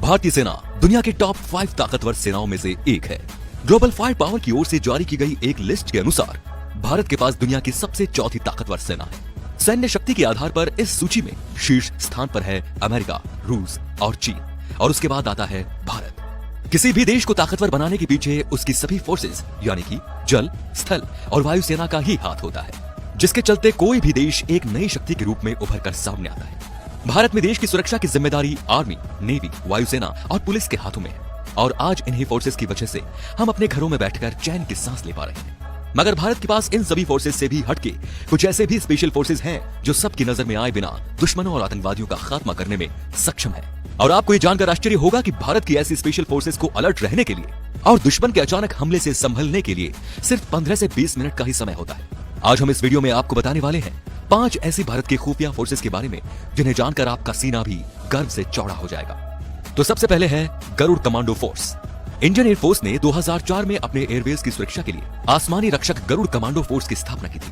भारतीय सेना दुनिया के टॉप 5 ताकतवर सेनाओं में से एक है। ग्लोबल फायर पावर की ओर से जारी की गई एक लिस्ट के अनुसार भारत के पास दुनिया की सबसे चौथी ताकतवर सेना है। सैन्य शक्ति के आधार पर इस सूची में शीर्ष स्थान पर है अमेरिका, रूस और चीन, और उसके बाद आता है भारत। किसी भी देश को ताकतवर बनाने के पीछे उसकी सभी फोर्सेस यानी कि जल, स्थल और वायु सेना का ही हाथ होता है, जिसके चलते कोई भी देश एक नई शक्ति के रूप में उभर कर सामने आता है। भारत में देश की सुरक्षा की जिम्मेदारी आर्मी, नेवी, वायुसेना और पुलिस के हाथों में है, और आज इन्हीं फोर्सेस की वजह से हम अपने घरों में बैठकर चैन की सांस ले पा रहे हैं। मगर भारत के पास इन सभी फोर्सेस से भी हटके कुछ ऐसे भी स्पेशल फोर्सेस हैं जो सबकी नजर में आए बिना दुश्मनों और आतंकवादियों का खात्मा करने में सक्षम है। और आपको ये जानकर आश्चर्य होगा कि भारत की ऐसी स्पेशल फोर्सेस को अलर्ट रहने के लिए और दुश्मन के अचानक हमले से संभलने के लिए सिर्फ 15 से 20 मिनट का ही समय होता है। आज हम इस वीडियो में आपको बताने वाले हैं 5 ऐसी भारत के खुफिया फोर्सेस के बारे में जिन्हें जानकर आपका सीना भी गर्व से चौड़ा हो जाएगा। तो सबसे पहले है Garud commando force. Indian air force ने 2004 में अपने एयरवेज की सुरक्षा के लिए आसमानी रक्षक गरुड़ कमांडो फोर्स की स्थापना की थी।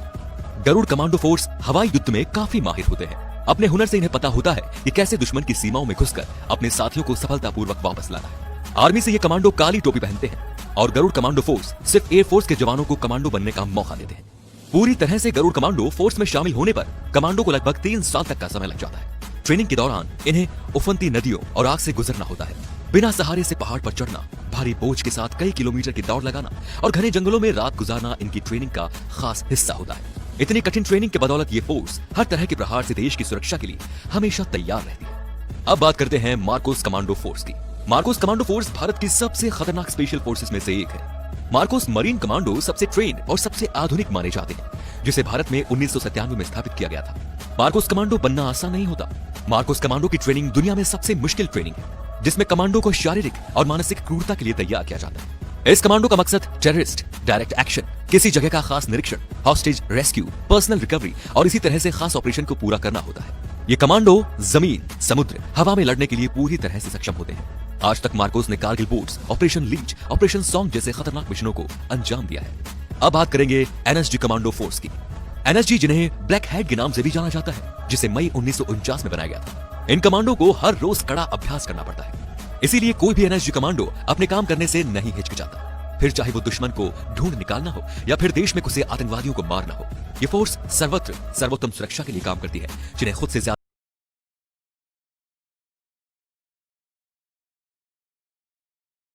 गरुड़ कमांडो फोर्स हवाई युद्ध में काफी माहिर होते हैं। अपने हुनर से इन्हें पता होता है कि कैसे दुश्मन की सीमाओं में घुसकर अपने साथियों को सफलतापूर्वक वापस लाना है। आर्मी से ये कमांडो काली टोपी पहनते हैं और गरुड़ कमांडो फोर्स सिर्फ एयरफोर्स के जवानों को कमांडो बनने का मौका देते हैं। पूरी तरह से गरुड़ कमांडो फोर्स में शामिल होने पर कमांडो को लगभग 3 साल तक का समय लग जाता है। ट्रेनिंग के दौरान इन्हें उफनती नदियों और आग से गुजरना होता है, बिना सहारे से पहाड़ पर चढ़ना, भारी बोझ के साथ कई किलोमीटर की दौड़ लगाना और घने जंगलों में रात गुजारना इनकी ट्रेनिंग का खास हिस्सा होता है। इतनी कठिन ट्रेनिंग के बदौलत ये फोर्स हर तरह के प्रहार से देश की सुरक्षा के लिए हमेशा तैयार रहती है। अब बात करते हैं मार्कोस कमांडो फोर्स की। मार्कोस कमांडो फोर्स भारत की सबसे खतरनाक स्पेशल फोर्सेस में से एक है। मार्कोस मरीन कमांडो सबसे ट्रेन और सबसे आधुनिक माने जाते हैं, जिसे भारत में 1997 में स्थापित किया गया था। मार्कोस कमांडो बनना आसान नहीं होता। मार्कोस कमांडो की ट्रेनिंग दुनिया में सबसे मुश्किल ट्रेनिंग है, जिसमें कमांडो को शारीरिक और मानसिक क्रूरता के लिए तैयार किया जाता है। इस कमांडो का मकसद टेररिस्ट, डायरेक्ट एक्शन, किसी जगह का खास निरीक्षण, हॉस्टेज रेस्क्यू, पर्सनल रिकवरी और इसी तरह से खास ऑपरेशन को पूरा करना होता है। ये कमांडो जमीन, समुद्र, हवा में लड़ने के लिए पूरी तरह से सक्षम होते हैं। आज तक मार्कोस ने Kargil boats, operation Leech, operation Swan जैसे खतरनाक मिशनों को अंजाम दिया है। अब बात करेंगे एनएसजी कमांडो फोर्स की। एनएसजी जिन्हें ब्लैक हेड के नाम से भी जाना जाता है, जिसे मई 1949 में बनाया गया था। इन कमांडो को हर रोज कड़ा अभ्यास करना पड़ता है, इसीलिए कोई भी एनएसजी कमांडो अपने काम करने से नहीं हिचकिचाता, फिर चाहे वो दुश्मन को ढूंढ निकालना हो या फिर देश में घुसे आतंकवादियों को मारना हो। ये फोर्स सर्वत्र सर्वोत्तम सुरक्षा के लिए काम करती है, जिन्हें खुद से ज्यादा